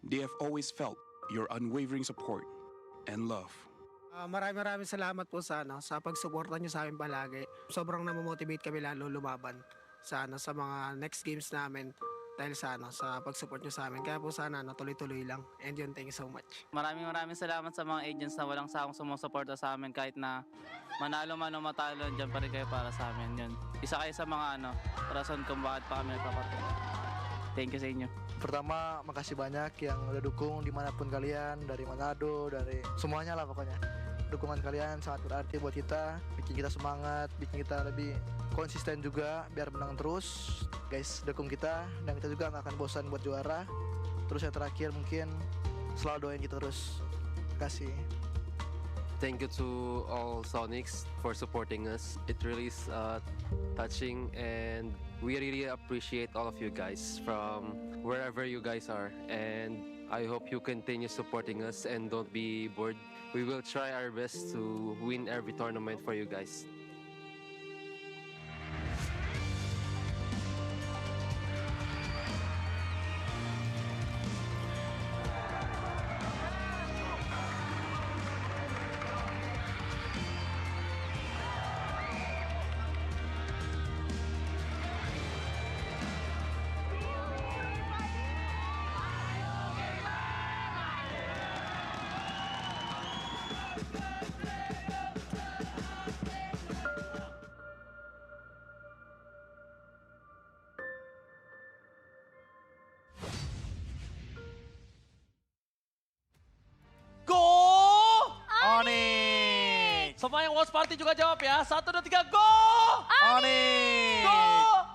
They have always felt your unwavering support and love. Maraming salamat po sa pagsuporta niyo sa amin palagi. Sobrang namomotivate kami lalo lumaban sa mga next games namin dahil sa pag-support niyo sa amin. Kaya po sana tuloy-tuloy lang. And yun, thank you so much. Maraming salamat sa mga agents na walang sawang sumusuporta sa amin kahit na manalo man o matalo, dyan pa rin kayo para sa amin. Yun. Isa kayo sa mga rason kung bakit pa kami nagpapatuloy. Thank you sa inyo. Pertama, makasih banyak yang udah dukung dimanapun kalian, dari Manado, dari semuanya lah pokoknya. Dukungan kalian sangat berarti buat kita, bikin kita semangat, bikin kita lebih konsisten juga biar menang terus. Guys, dukung kita dan kita juga nggak akan bosan buat juara. Terus yang terakhir mungkin selalu doain kita terus. Terima kasih. Thank you to all Sonics for supporting us. It really is touching, and we really appreciate all of you guys from wherever you guys are. And I hope you continue supporting us and don't be bored. We will try our best to win every tournament for you guys. Onyx! Semua yang watch party juga jawab ya. 1, 2, 3, go! Onyx! Go!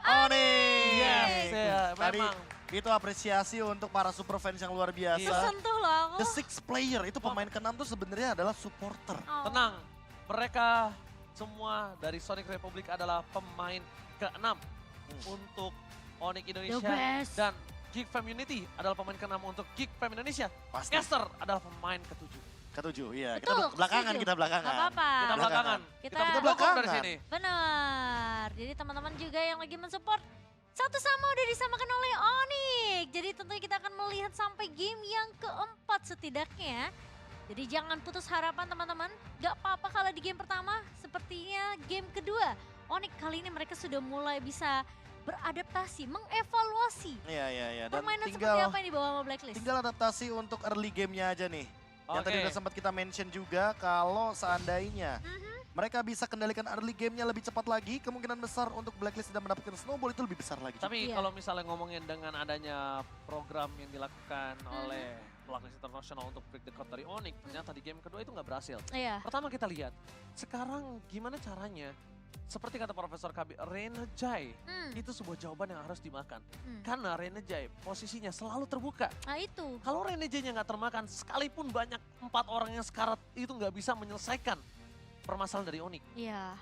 Onyx! Yes, ya, Tadi memang. itu apresiasi untuk para super fans yang luar biasa. Tersentuh loh aku. The Six Player, itu pemain ke-6 tuh sebenarnya adalah supporter. Oh. Tenang, mereka semua dari Sonic Republic adalah pemain ke-6 untuk Onyx The Indonesia. best. Dan Geek Fam Unity adalah pemain ke-6 untuk Geek Fam Indonesia. Pasti. Caster adalah pemain ke-7. Ke-7, iya. Betul, Belakangan, setuju. kita belakangan. Gak apa-apa. Kita belakangan. Kita Kita belakangan. dukung dari sini. Benar. Jadi teman-teman juga yang lagi mensupport satu sama udah disamakan oleh Onyx. Jadi tentunya kita akan melihat sampai game yang keempat setidaknya. Jadi jangan putus harapan teman-teman. Gak apa-apa kalau di game pertama, sepertinya game kedua. Onyx kali ini mereka sudah mulai bisa beradaptasi, mengevaluasi Iya. Dan permainan seperti tinggal, apa yang dibawa sama Blacklist. tinggal adaptasi untuk early game-nya aja nih. Yang Oke. tadi udah sempat kita mention juga, kalau seandainya mereka bisa kendalikan early game-nya lebih cepat lagi, kemungkinan besar untuk Blacklist tidak mendapatkan snowball itu lebih besar lagi. Tapi Iya. kalau misalnya ngomongin dengan adanya program yang dilakukan oleh Blacklist International untuk break the code dari Onyx, ternyata di game kedua itu nggak berhasil. Iya. Pertama kita lihat, sekarang gimana caranya, seperti kata Profesor KB, Renejai itu sebuah jawaban yang harus dimakan. Karena Renejai posisinya selalu terbuka. Nah itu. Kalau Renejainya nggak termakan, sekalipun banyak 4 orang yang sekarat itu nggak bisa menyelesaikan permasalahan dari Onyx. Iya.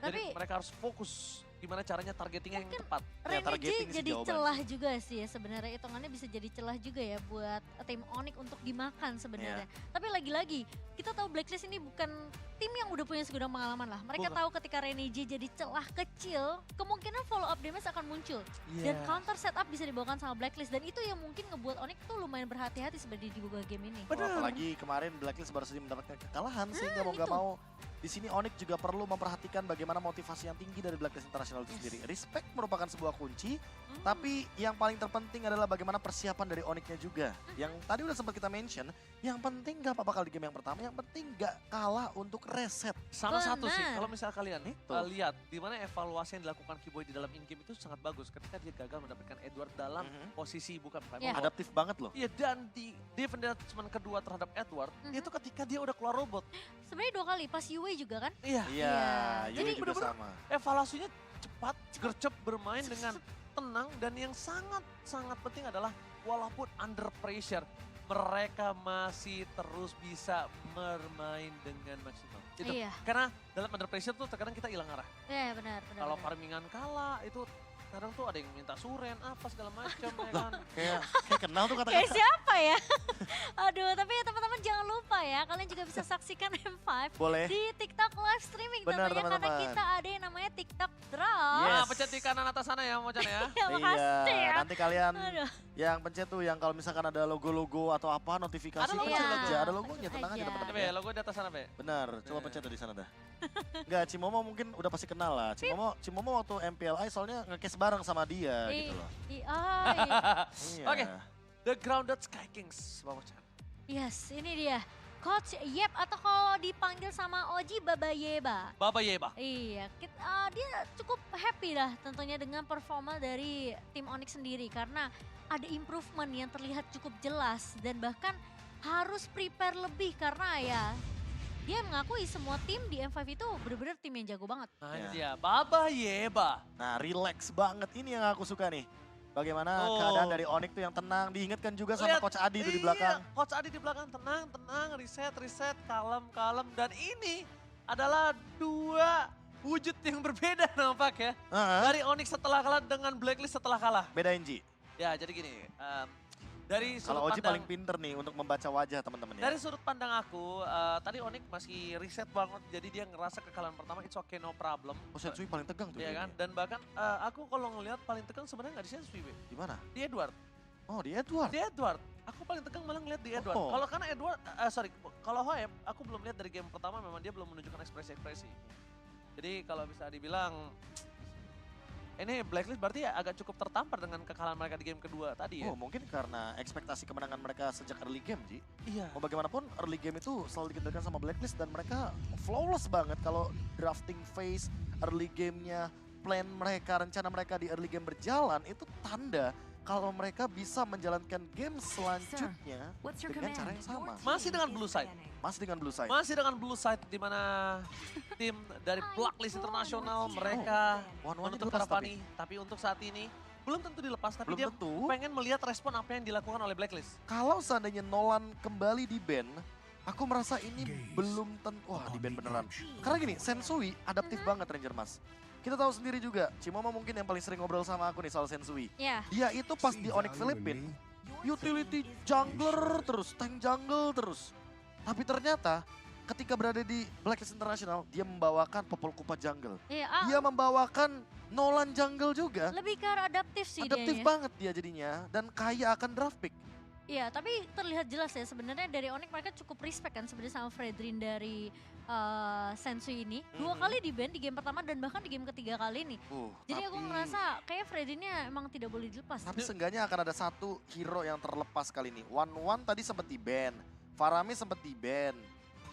Jadi Tapi mereka harus fokus gimana caranya targetingnya yang Mungkin tepat. Renegade targeting sih jadi jawaban celah juga sih ya sebenarnya, hitungannya bisa jadi celah juga ya buat tim Onyx untuk dimakan sebenarnya. Tapi lagi-lagi kita tahu Blacklist ini bukan tim yang udah punya segudang pengalaman lah. Mereka Bukan. tahu ketika Renegade jadi celah kecil, kemungkinan follow up damage akan muncul. Dan Yes. counter setup bisa dibawakan sama Blacklist, dan itu yang mungkin ngebuat Onyx tuh lumayan berhati-hati sebenarnya di beberapa game ini. Apalagi kemarin Blacklist baru saja mendapatkan kekalahan, sehingga mau itu. gak mau di sini Onyx juga perlu memperhatikan bagaimana motivasi yang tinggi dari Blacklist International itu sendiri. Respect merupakan sebuah kunci, tapi yang paling terpenting adalah bagaimana persiapan dari Onyx-nya juga. Yang tadi udah sempat kita mention, yang penting gak apa-apa kalau di game yang pertama, yang penting gak kalah untuk reset. Sama satu sih, Benar. kalau misalnya kalian Itu. lihat di mana evaluasi yang dilakukan Keyboy di dalam in-game itu sangat bagus ketika dia gagal mendapatkan Edward dalam posisi bukan Iya. robot. Adaptif banget loh. Iya, dan di defend detachment kedua terhadap Edward, itu ketika dia udah keluar robot. Sebenarnya 2 kali, pas Yue juga kan? Iya, Iya, Jadi Yui juga bener-bener sama. evaluasinya cepat, gercep, bermain dengan tenang, dan yang sangat penting adalah walaupun under pressure, mereka masih terus bisa bermain dengan maksimal. Itu. Iya. Karena dalam under pressure tuh terkadang kita hilang arah. Iya benar. Kalau farmingan kalah itu kadang tuh ada yang minta suren, apa segala macam ya kan. Kayak kenal tuh Kayak kata-kata. siapa ya? Aduh, tapi ya teman-teman jangan lupa ya, kalian juga bisa saksikan M5 Boleh. di TikTok live streaming Benar, tentunya karena teman-teman. kita ada yang namanya TikTok Drop. Yes. Nah, pencet di kanan atas sana ya Mocan ya. Ya, makasih ya. Nanti kalian Aduh. yang pencet tuh yang kalau misalkan ada logo-logo atau apa notifikasi Ada logo, pencet ada aja, logo. ada logonya, tenang aja Aja. teman-teman. Coba ya, logo di atas sana, Be. Benar, coba Iya. pencet tuh di sana dah. Enggak, Cimomo mungkin udah pasti kenal lah. Cimomo waktu MPLI soalnya nge-case bareng sama dia gitu loh. Iya. Oke. The Grounded Sky Kings, Bang Mocan. Yes, ini dia. Coach Yep atau kalau dipanggil sama Oji Baba Yeba. Baba Yeba. Iya, dia cukup happy lah tentunya dengan performa dari tim Onyx sendiri karena ada improvement yang terlihat cukup jelas dan bahkan harus prepare lebih karena ya dia mengakui semua tim di M5 itu benar-benar tim yang jago banget. Nah, ini Ya. dia. Baba Yeba. Nah, relax banget ini yang aku suka nih. Bagaimana Oh. keadaan dari Onyx tuh yang tenang, diingatkan juga sama Lihat, Coach Adi tuh di iya, belakang. Coach Adi di belakang tenang, reset, kalem. Dan ini adalah dua wujud yang berbeda nampak ya. Heeh, Dari Onyx setelah kalah dengan Blacklist setelah kalah. beda NG. Ya jadi gini, dari Kalau sudut Oji pandang paling pinter nih untuk membaca wajah teman-teman ya. dari sudut pandang aku, tadi Onyx masih reset banget, jadi dia ngerasa kekalahan pertama it's okay no problem. Oh, Sensui paling tegang tuh. Iya kan, kayaknya. dan bahkan aku kalau ngelihat paling tegang sebenarnya nggak di Sensui, Be. Di mana? Di Edward. Oh, di Edward. Di Edward. Aku paling tegang malah ngeliat di Edward. Oh. Kalau karena Edward, kalau Hoep, aku belum lihat dari game pertama memang dia belum menunjukkan ekspresi-ekspresi. Jadi kalau bisa dibilang, ini Blacklist berarti ya agak cukup tertampar dengan kekalahan mereka di game kedua tadi ya. Oh, mungkin karena ekspektasi kemenangan mereka sejak early game, Ji. Iya. Mau bagaimanapun early game itu selalu dikendalikan sama Blacklist dan mereka flawless banget kalau drafting phase, early gamenya, plan mereka, rencana mereka di early game berjalan itu tanda kalau mereka bisa menjalankan game selanjutnya dengan cara yang sama. Masih dengan blue side. Masih dengan blue side. Masih dengan blue side di mana tim dari Blacklist Internasional mereka One-one-nya menutup dilepas harapan tapi untuk saat ini belum tentu dilepas, tapi Belum dia tentu. pengen melihat respon apa yang dilakukan oleh Blacklist. Kalau seandainya Nolan kembali di band, aku merasa ini belum tentu. Wah, di band beneran. Karena gini, Sensui adaptif banget Ranger Mas. Kita tahu sendiri juga, Cimomo mungkin yang paling sering ngobrol sama aku nih soal Sensui. Ya, Dia itu pas di Onyx Philippines, utility jungler terus, tank jungle terus. Tapi ternyata ketika berada di Blacklist International, dia membawakan Popol Kupa jungle. iya, Dia membawakan Nolan jungle juga. lebih ke arah adaptif sih Adaptif dianya. banget dia jadinya dan kaya akan draft pick. Iya, tapi terlihat jelas ya sebenarnya dari Onyx mereka cukup respect kan sebenarnya sama Fredrin dari Sensui ini. Dua Mhm. kali di ban di game pertama dan bahkan di game ketiga kali nih. Jadi aku ngerasa kayak Fredrinnya emang tidak boleh dilepas. Tapi seenggaknya akan ada satu hero yang terlepas kali ini. One tadi sempat di ban, Faramis sempat di ban.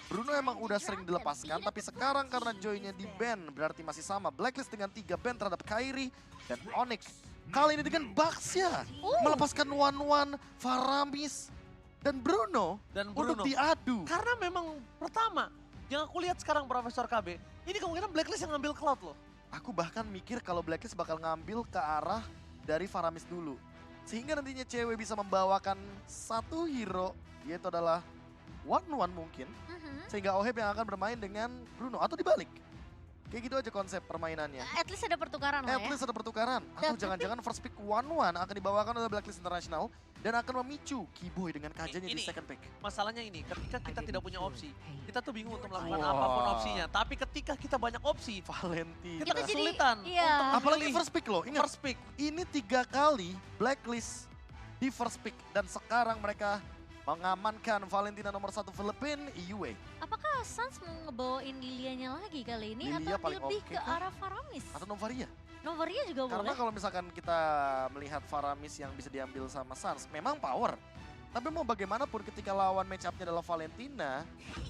Bruno emang udah sering dilepaskan, tapi sekarang karena Joy-nya di ban berarti masih sama. Blacklist dengan 3 ban terhadap Kairi dan Onyx. Kali ini dengan Baxia melepaskan One, Faramis dan Bruno Dan untuk Bruno. diadu. Karena memang pertama, yang aku lihat sekarang Profesor KB, ini kemungkinan Blacklist yang ngambil Cloud loh. Aku bahkan mikir kalau Blacklist bakal ngambil ke arah dari Faramis dulu. Sehingga nantinya cewek bisa membawakan satu hero, yaitu adalah One mungkin. Mhm. Sehingga Oheb yang akan bermain dengan Bruno atau dibalik. Kayak gitu aja konsep permainannya. At least ada pertukaran lah At ya. least ada pertukaran. Atau Dan jangan-jangan first pick One akan dibawakan oleh Blacklist International dan akan memicu Keyboy dengan kajanya di Ini. second pick. Masalahnya ini, ketika kita tidak punya opsi, kita tuh bingung untuk melakukan Wah. apapun opsinya. Tapi ketika kita banyak opsi, Valentina. kita Itu jadi- kesulitan iya. untuk Apalagi memilih first pick loh, ingat. first pick. Ini 3 kali Blacklist di first pick dan sekarang mereka mengamankan Valentina nomor 1 Filipina Yue. Apakah Suns mau ngebawain Lilianya lagi kali ini Lilia atau paling lebih oke ke kah? arah Faramis? Atau Novaria. Novaria juga Karena boleh. kalau misalkan kita melihat Faramis yang bisa diambil sama Suns, memang power. Tapi mau bagaimanapun ketika lawan match up-nya adalah Valentina,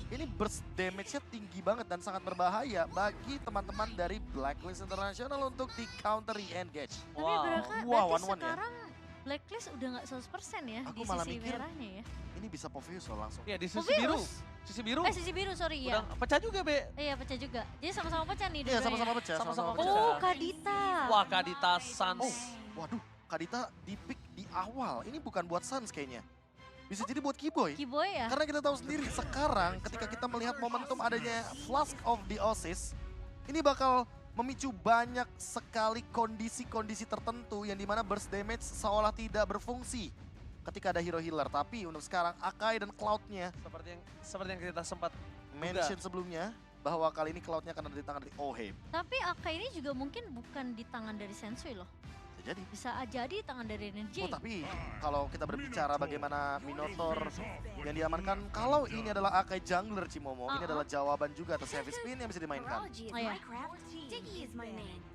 ini burst damage-nya tinggi banget dan sangat berbahaya bagi teman-teman dari Blacklist International untuk di counter re-engage. Tapi berarti Wow, berarti one-one ya. sekarang Blacklist udah nggak 100% ya Aku di malah sisi mikir- merahnya ya. Ini bisa Povius loh langsung. Ya di sisi Mobius. biru. Sisi biru. Sisi biru sorry ya. Udah pecah juga, Be. Iya pecah juga. Jadi sama-sama pecah nih Iya dua-duanya. sama-sama pecah, Sama-sama pecah. pecah. Oh Kadita. Wah, Kadita Suns. Oh, waduh, Kadita di pick di awal. Ini bukan buat Suns kayaknya. Bisa jadi buat Keyboy. Keyboy ya. Karena kita tahu sendiri sekarang ketika kita melihat momentum adanya Flask of the Oasis, ini bakal memicu banyak sekali kondisi-kondisi tertentu yang dimana burst damage seolah tidak berfungsi ketika ada hero healer. Tapi untuk sekarang Akai dan Cloud-nya Seperti yang kita sempat mention sebelumnya bahwa kali ini Cloud-nya akan ada di tangan dari Oheb. Tapi Akai ini juga mungkin bukan di tangan dari Sensui loh. Bisa jadi. Bisa aja di tangan dari Energy. Oh, tapi kalau kita berbicara bagaimana Minotaur yang diamankan, kalau ini adalah Akai jungler Cimomo, ini adalah jawaban juga atas heavy spin yang bisa dimainkan. Oh, iya.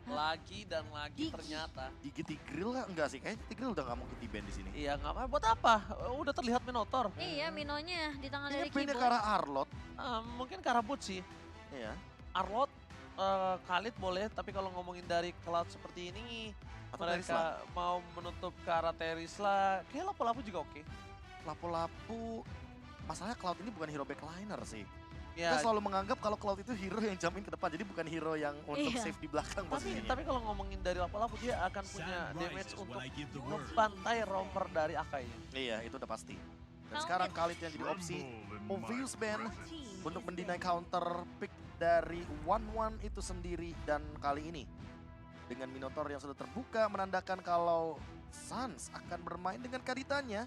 lagi dan lagi ternyata. Gigi Tigreal nggak? Enggak sih, kayaknya Tigreal udah nggak mungkin di-ban di sini. Iya, nggak apa buat apa? Udah terlihat Minotaur. Iya, Minonya di tangan Kayaknya dari ban-nya ke Keyboard. arah Arlot. Mungkin Karabut sih. Iya. Arlot, Khalid boleh, tapi kalau ngomongin dari Cloud seperti ini, Atau mereka mau menutup ke arah Terisla, kayak lapu-lapu juga oke. Lapu-lapu, masalahnya Cloud ini bukan hero backliner sih. Ya, Kita selalu menganggap kalau Cloud itu hero yang jamin ke depan, jadi bukan hero yang untuk Iya. save di belakang posisinya. tapi kalau ngomongin dari lapu-lapu, dia akan punya damage untuk membantai roamer dari Akai. Iya, itu udah pasti. Dan Khalid. sekarang Khalid yang jadi opsi obvious ban untuk mendinai counter pick dari 1-1 itu sendiri. Dan kali ini dengan Minotaur yang sudah terbuka menandakan kalau Suns akan bermain dengan Kaditanya.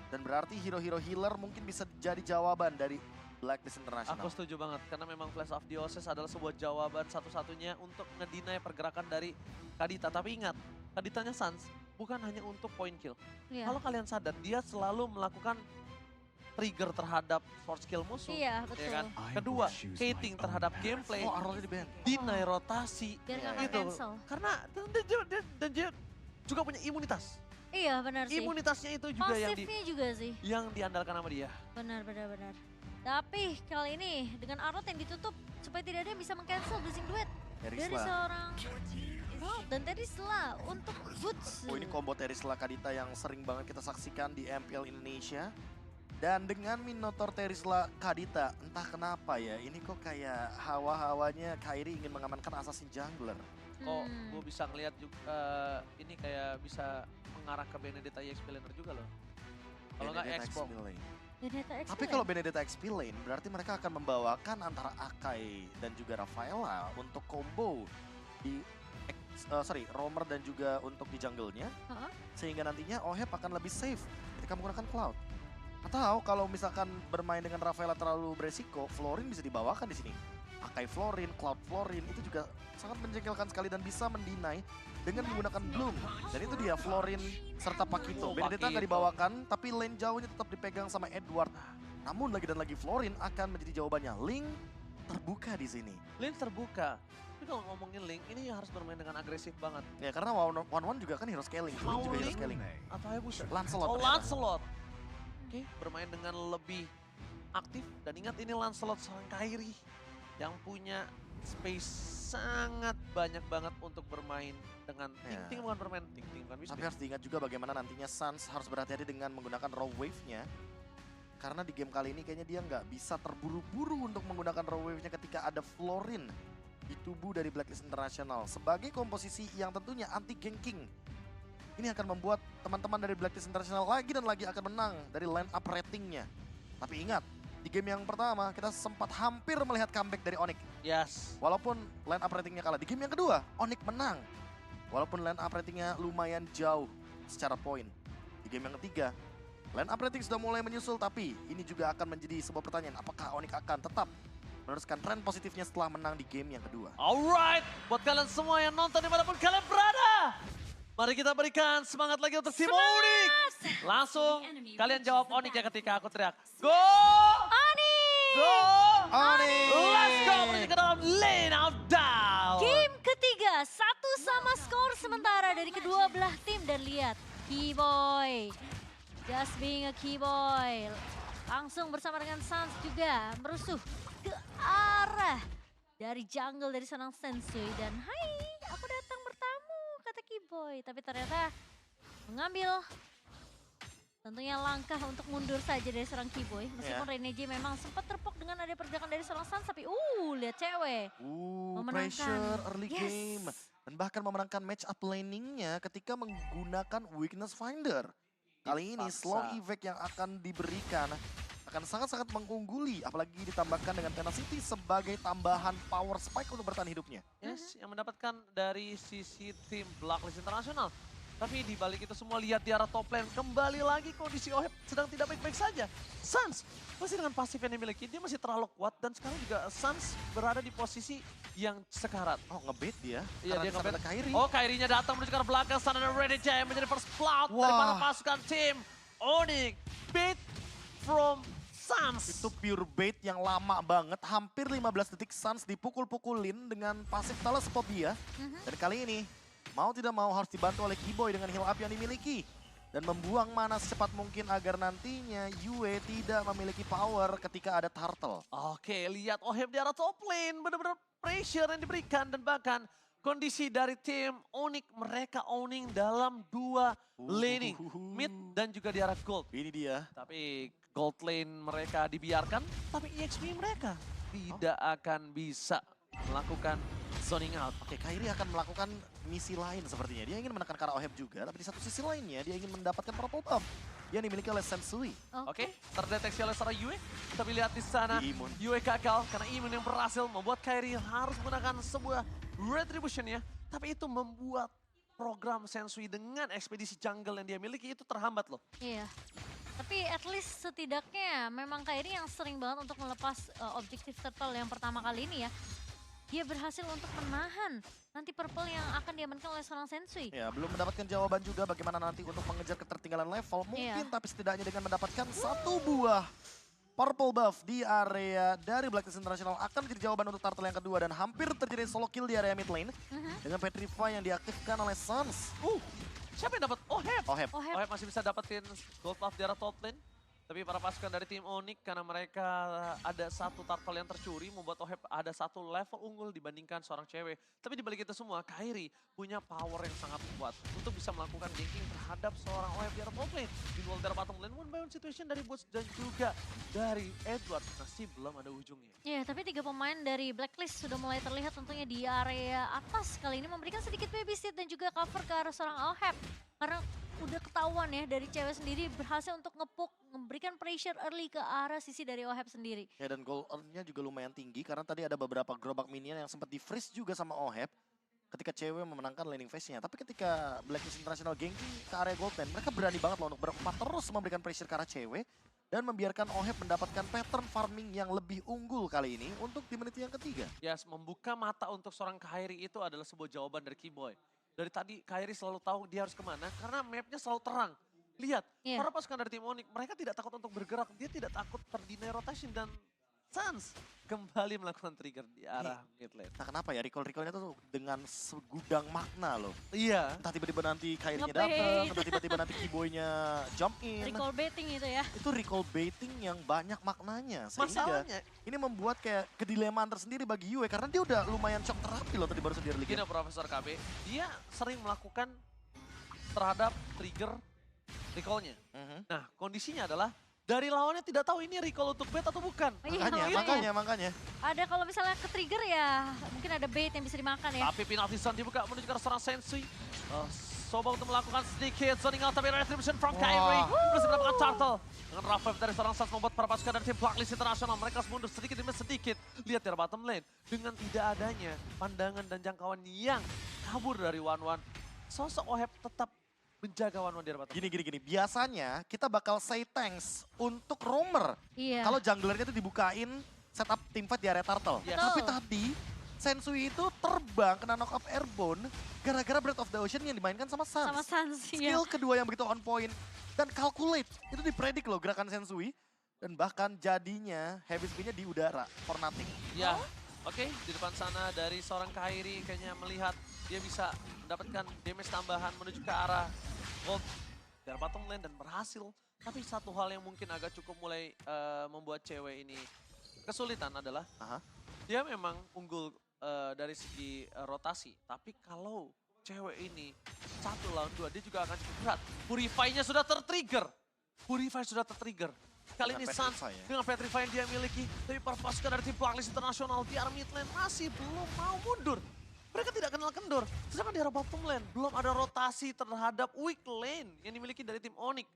Dan berarti hero-hero healer mungkin bisa jadi jawaban dari Blacklist International. Aku setuju banget, karena memang Flash of Dioses adalah sebuah jawaban satu-satunya untuk ngedinai pergerakan dari Kadita. Tapi ingat, Kaditanya Suns bukan hanya untuk point kill. Iya. Kalau kalian sadar, dia selalu melakukan trigger terhadap force kill musuh. Iya, betul. Ya kan? Kedua, hating terhadap gameplay, Oh, Arlotnya di ban. deny rotasi. Biar nggak Iya, kena cancel. Karena dan dia juga punya imunitas. Iya, benar sih. Imunitasnya itu juga Pasifnya juga sih. yang diandalkan sama dia. Benar. Tapi kali ini dengan Arlot yang ditutup supaya tidak ada yang bisa meng-cancel Blazing Duet dari Terisla. seorang Rob dan Terisla untuk Boots. Oh, ini combo Terisla Kadita yang sering banget kita saksikan di MPL Indonesia. Dan dengan Minotaur Terisla Kadita, entah kenapa ya, ini kok kayak hawa-hawanya Kairi ingin mengamankan Assassin Jungler. Kok gue bisa ngeliat juga ini kayak bisa mengarah ke Benedetta EXP laner juga loh. Kalau nggak Benedetta Expo. XP lane. Benedetta XP. Tapi kalau Benedetta XP lane, berarti mereka akan membawakan antara Akai dan juga Rafaela untuk combo di roamer dan juga untuk di jungle-nya. Sehingga nantinya Oheb akan lebih safe ketika menggunakan Cloud. Atau kalau misalkan bermain dengan Rafaela terlalu beresiko, Florin bisa dibawakan di sini. Akai Florin, Cloud Florin itu juga sangat menjengkelkan sekali dan bisa mendinai dengan menggunakan Bloom. Dan itu dia Florin serta Pakito. Benedetta nggak dibawakan, tapi lane jauhnya tetap dipegang sama Edward. Namun lagi dan lagi Florin akan menjadi jawabannya. Link terbuka di sini. Link terbuka. Tapi kalau ngomongin Link, ini harus bermain dengan agresif banget. Ya karena One juga kan hero scaling. Florin Mau juga hero Link? scaling. Atau Hayabusa? Lancelot. Oh, ternyata. Lancelot. Oke, bermain dengan lebih aktif. Dan ingat ini Lancelot seorang Kairi yang punya space sangat banyak banget untuk bermain dengan Ya. Ting-Ting bukan bermain Ting-Ting bukan bisa. Tapi harus diingat juga bagaimana nantinya Suns harus berhati-hati dengan menggunakan raw wave-nya. Karena di game kali ini kayaknya dia nggak bisa terburu-buru untuk menggunakan raw wave-nya ketika ada Florin di tubuh dari Blacklist International. Sebagai komposisi yang tentunya anti ganking. Ini akan membuat teman-teman dari Blacklist International lagi dan lagi akan menang dari line up ratingnya. Tapi ingat, di game yang pertama kita sempat hampir melihat comeback dari Onyx. Yes. Walaupun line up ratingnya kalah. Di game yang kedua, Onyx menang. Walaupun line up ratingnya lumayan jauh secara poin. Di game yang ketiga, line up rating sudah mulai menyusul, tapi ini juga akan menjadi sebuah pertanyaan. Apakah Onyx akan tetap meneruskan tren positifnya setelah menang di game yang kedua? Alright, buat kalian semua yang nonton dimanapun kalian berada. Mari kita berikan semangat lagi untuk tim Onyx. Langsung kalian jawab Onyx ya ketika aku teriak. Go! Onyx! Go! Onyx! Let's go menuju ke dalam lane of down. Game ketiga, 1-1 skor sementara dari kedua belah tim. Dan lihat, Keyboy. Just being a Keyboy. Langsung bersama dengan Suns juga merusuh ke arah dari jungle dari seorang Sensui. Dan hai, aku datang bertamu, kata Keyboy. Tapi ternyata mengambil tentunya langkah untuk mundur saja dari seorang Keyboy. Meskipun Renege memang sempat terpok dengan ada pergerakan dari seorang Suns. Tapi lihat cewek. Memenangkan. Pressure early Yes. game. Dan bahkan memenangkan match up laningnya ketika menggunakan weakness finder. Kali ini Dipaksa. slow effect yang akan diberikan akan sangat-sangat mengungguli, apalagi ditambahkan dengan Tenacity sebagai tambahan power spike untuk bertahan hidupnya. Yes, yang mendapatkan dari sisi tim Blacklist Internasional. Tapi di balik itu semua lihat di arah top lane. Kembali lagi kondisi Oheb sedang tidak baik-baik saja. Suns masih dengan pasif yang dimiliki, dia masih terlalu kuat. Dan sekarang juga Suns berada di posisi yang sekarat. Oh, ngebait dia. Iya, Karena dia di sana ngebait. ada Kairi. Oh, Kairinya datang menuju ke arah belakang. Sana ada Ready Jaya menjadi first blood dari para pasukan tim Onyx. Bait from Suns. Itu pure bait yang lama banget, hampir 15 detik Suns dipukul-pukulin dengan pasif Thalassophobia. Dan kali ini, mau tidak mau harus dibantu oleh Keyboy dengan heal up yang dimiliki. Dan membuang mana secepat mungkin agar nantinya Yue tidak memiliki power ketika ada Turtle. Oke, lihat Oheb di arah top lane. Benar-benar pressure yang diberikan. Dan bahkan kondisi dari tim Onyx, mereka owning dalam 2 laning. Mid dan juga di arah gold. Ini dia. Tapi gold lane mereka dibiarkan, tapi EXP mereka tidak akan bisa melakukan zoning out. Oke, Kairi akan melakukan misi lain sepertinya. Dia ingin menekan ke arah Oheb juga, tapi di satu sisi lainnya dia ingin mendapatkan purple buff yang dimiliki oleh Sensui. Oke, terdeteksi oleh seorang Yue. Tapi lihat di sana, Imun. Yue gagal karena Imun yang berhasil membuat Kairi harus menggunakan sebuah retribution ya. Tapi itu membuat program Sensui dengan ekspedisi jungle yang dia miliki itu terhambat loh. Iya. Tapi at least setidaknya memang Kairi yang sering banget untuk melepas objektif turtle yang pertama kali ini ya. Dia berhasil untuk menahan nanti purple yang akan diamankan oleh seorang Sensui. Ya, belum mendapatkan jawaban juga bagaimana nanti untuk mengejar ketertinggalan level. Mungkin, Iya. tapi setidaknya dengan mendapatkan satu buah purple buff di area dari Blacklist International akan menjadi jawaban untuk turtle yang kedua. Dan hampir terjadi solo kill di area mid lane. Dengan Petrify yang diaktifkan oleh Suns. Siapa yang dapat? Oheb. Oheb. Oheb. Oheb masih bisa dapetin gold buff di arah top lane. Tapi para pasukan dari tim Onyx karena mereka ada satu turtle yang tercuri membuat Oheb ada satu level unggul dibandingkan seorang cewek. Tapi di balik itu semua Kairi punya power yang sangat kuat untuk bisa melakukan ganking terhadap seorang Oheb di arah top lane. Di dual di arah bottom lane, one by one situation dari Boots dan juga dari Edward masih belum ada ujungnya. Iya, tapi 3 pemain dari Blacklist sudah mulai terlihat tentunya di area atas kali ini memberikan sedikit babysit dan juga cover ke arah seorang Oheb. Karena udah ketahuan ya dari cewek sendiri berhasil untuk ngepuk, memberikan pressure early ke arah sisi dari Oheb sendiri. Ya, dan goal earn-nya juga lumayan tinggi karena tadi ada beberapa gerobak minion yang sempat di-freeze juga sama Oheb ketika cewek memenangkan laning phase-nya. Tapi ketika Blacklist International ganking ke area gold lane, mereka berani banget loh untuk berempat terus memberikan pressure ke arah cewek dan membiarkan Oheb mendapatkan pattern farming yang lebih unggul kali ini untuk di menit yang ketiga. Yes, membuka mata untuk seorang Kairi itu adalah sebuah jawaban dari Keyboy. Dari tadi Kairi selalu tahu dia harus kemana karena mapnya selalu terang. Lihat, Iya. para pasukan dari tim Onyx, mereka tidak takut untuk bergerak. Dia tidak takut terdinai rotation dan Suns kembali melakukan trigger di arah mid lane. Nah, kenapa ya recall-recallnya tuh dengan segudang makna loh. Iya. Entah tiba-tiba nanti Kairinya Ngebait. datang, entah tiba-tiba nanti Keyboy-nya jump in. Recall baiting itu ya. Itu recall baiting yang banyak maknanya. Sehingga Masalahnya, ini membuat kayak kedilemaan tersendiri bagi Yue karena dia udah lumayan shock terapi loh tadi baru saja early gini game. Profesor KB, dia sering melakukan terhadap trigger recall-nya. Mhm. Nah, kondisinya adalah dari lawannya tidak tahu ini recall untuk bait atau bukan. Iya, Makanya. Ada kalau misalnya ke trigger ya mungkin ada bait yang bisa dimakan ya. Tapi penalti zone dibuka menuju ke arah seorang Sensui. Coba untuk melakukan sedikit zoning out tapi retribution from Kairi. Berhasil mendapatkan turtle. Dengan revive dari seorang Suns membuat para pasukan dari tim Blacklist International. Mereka harus mundur sedikit demi sedikit. Lihat di bottom lane. Dengan tidak adanya pandangan dan jangkauan yang kabur dari One-One. Sosok Oheb tetap menjaga One-One di bottom. Gini. Biasanya kita bakal say thanks untuk roamer. Iya. Kalau junglernya tuh dibukain setup teamfight di area turtle. Yes. Tapi tadi Sensui itu terbang kena knock up airborne gara-gara Breath of the Ocean yang dimainkan sama Suns. Sama Suns ya. Skill kedua yang begitu on point dan calculate. Itu dipredik loh gerakan Sensui. Dan bahkan jadinya heavy spin-nya di udara for nothing. Ya, oke. Di depan sana dari seorang Kairi kayaknya melihat dia bisa mendapatkan damage tambahan menuju ke arah gold dari bottom lane dan berhasil. Tapi satu hal yang mungkin agak cukup mulai membuat cewek ini kesulitan adalah dia memang unggul dari segi rotasi. Tapi kalau cewek ini 1 lawan 2 dia juga akan cukup berat. Purify-nya sudah tertrigger. Kali ini Dengan Suns Petrify ya. dengan Petrify yang dia miliki. Tapi para pasukan dari tim Blacklist International di arah mid lane masih belum mau mundur. Mereka tidak kenal kendor. Sedangkan di arah bottom lane belum ada rotasi terhadap weak lane yang dimiliki dari tim Onyx.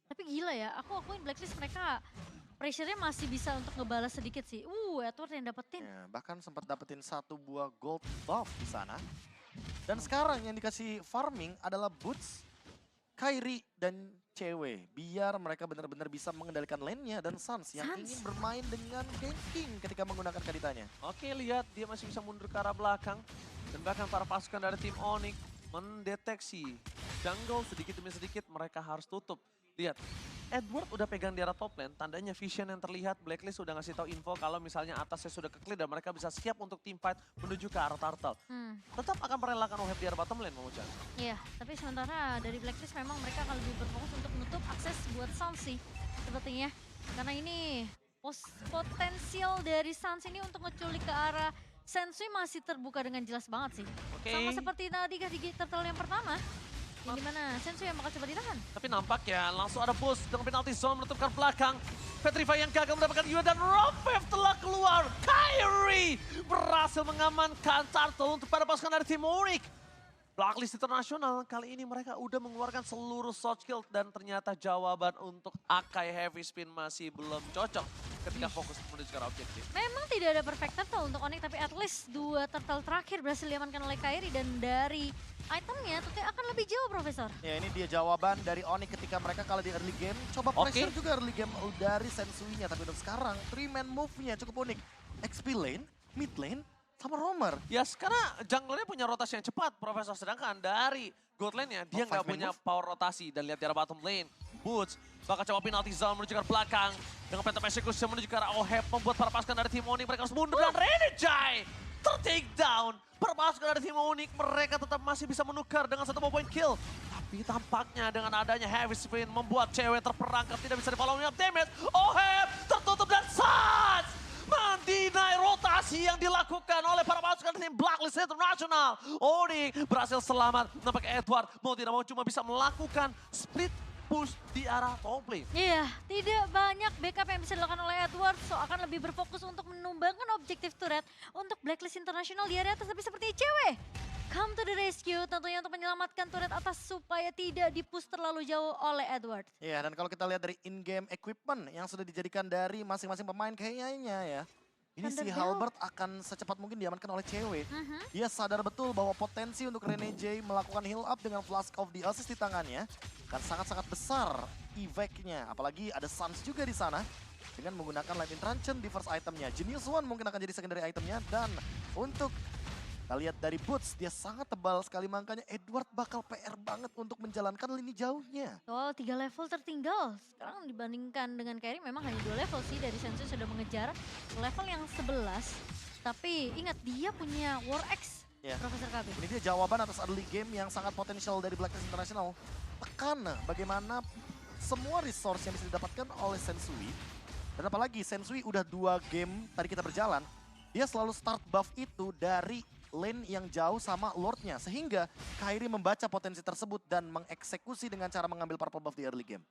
Tapi gila ya, aku akuin Blacklist mereka pressure-nya masih bisa untuk ngebalas sedikit sih. Edward yang dapetin. Ya, bahkan sempat dapetin 1 buah gold buff di sana. Dan sekarang yang dikasih farming adalah Boots, Kairi, dan Cewek. Biar mereka benar-benar bisa mengendalikan lane-nya dan Sans yang Sans. ingin bermain dengan ganking ketika menggunakan kaditanya. Oke, lihat dia masih bisa mundur ke arah belakang. Dan bahkan para pasukan dari tim Onyx mendeteksi jungle sedikit demi sedikit mereka harus tutup. Lihat, Edward udah pegang di arah top lane, tandanya vision yang terlihat, Blacklist udah ngasih tahu info kalau misalnya atasnya sudah ke-clear dan mereka bisa siap untuk team fight menuju ke arah turtle. Tetap akan merelakan OHEP di arah bottom lane, Momocan. Iya, tapi sementara dari Blacklist memang mereka akan lebih berfokus untuk menutup akses buat Sans sih sepertinya. Karena ini potensial dari Sans ini untuk ngeculik ke arah Sensui masih terbuka dengan jelas banget sih. Oke. Sama seperti tadi di turtle yang pertama. Yang dimana Sensui yang bakal coba ditahan. Tapi nampak ya langsung ada push dengan penalti zone menutupkan belakang. Petrify yang gagal mendapatkan Yua dan Ropev telah keluar. Kyrie berhasil mengamankan turtle untuk para pasukan dari tim Onyx. Blacklist Internasional kali ini mereka udah mengeluarkan seluruh shot skill dan ternyata jawaban untuk Akai Heavy Spin masih belum cocok ketika fokus menuju ke arah objektif. Memang tidak ada perfect turtle untuk Onyx, tapi at least 2 turtle terakhir berhasil diamankan oleh Kairi dan dari itemnya tentunya akan lebih jauh, Profesor. Ya, ini dia jawaban dari Onyx ketika mereka kalah di early game. Coba pressure juga early game dari Sensui-nya, tapi untuk sekarang 3-man move-nya cukup unik. XP lane, mid lane, sama roamer. Ya karena jungle-nya punya rotasi yang cepat, Profesor. Sedangkan dari gold lane-nya dia nggak punya power rotasi. Dan lihat di arah bottom lane, Boots bakal coba penalti zone menuju ke arah belakang. Dengan Phantom Execution menuju ke arah OHEP, membuat para pasukan dari tim Onyx mereka harus mundur. Dan Renejai ter-take down. Para pasukan dari tim Onyx mereka tetap masih bisa menukar dengan 1 point kill. Tapi tampaknya dengan adanya Heavy Spin membuat Cewek terperangkap, tidak bisa di-follow up damage. OHEP tertutup dan Sans mendinai rotasi yang dilakukan oleh para pasukan tim Blacklist International. Onyx berhasil selamat. Nampaknya Edward mau tidak mau cuma bisa melakukan split push di arah top lane. Iya, tidak banyak backup yang bisa dilakukan oleh Edward, so akan lebih berfokus untuk menumbangkan objektif turret untuk Blacklist International di area atas, tapi seperti Cewek come to the rescue tentunya untuk menyelamatkan turret atas supaya tidak dipush terlalu jauh oleh Edward. Iya, dan kalau kita lihat dari in-game equipment yang sudah dijadikan dari masing-masing pemain kayaknya ya. Ini si Halbert akan secepat mungkin diamankan oleh Cewek. Dia sadar betul bahwa potensi untuk Renejai melakukan heal up dengan Flask of the Assist di tangannya kan sangat-sangat besar evac-nya. Apalagi ada Sans juga di sana dengan menggunakan Lightning Truncheon di first itemnya. Genius One mungkin akan jadi secondary itemnya. Dan untuk kita lihat dari Boots, dia sangat tebal sekali, makanya Edward bakal PR banget untuk menjalankan lini jauhnya. Oh, 3 level tertinggal. Sekarang dibandingkan dengan Kairi memang hanya 2 level sih, dari Sensui sudah mengejar level yang 11. Tapi ingat dia punya War X, Profesor KB. Ini dia jawaban atas early game yang sangat potensial dari Blacklist International. Tekan bagaimana semua resource yang bisa didapatkan oleh Sensui. Dan apalagi Sensui udah 2 game tadi kita berjalan, dia selalu start buff itu dari lane yang jauh sama Lord-nya. Sehingga Kairi membaca potensi tersebut dan mengeksekusi dengan cara mengambil purple buff di early game.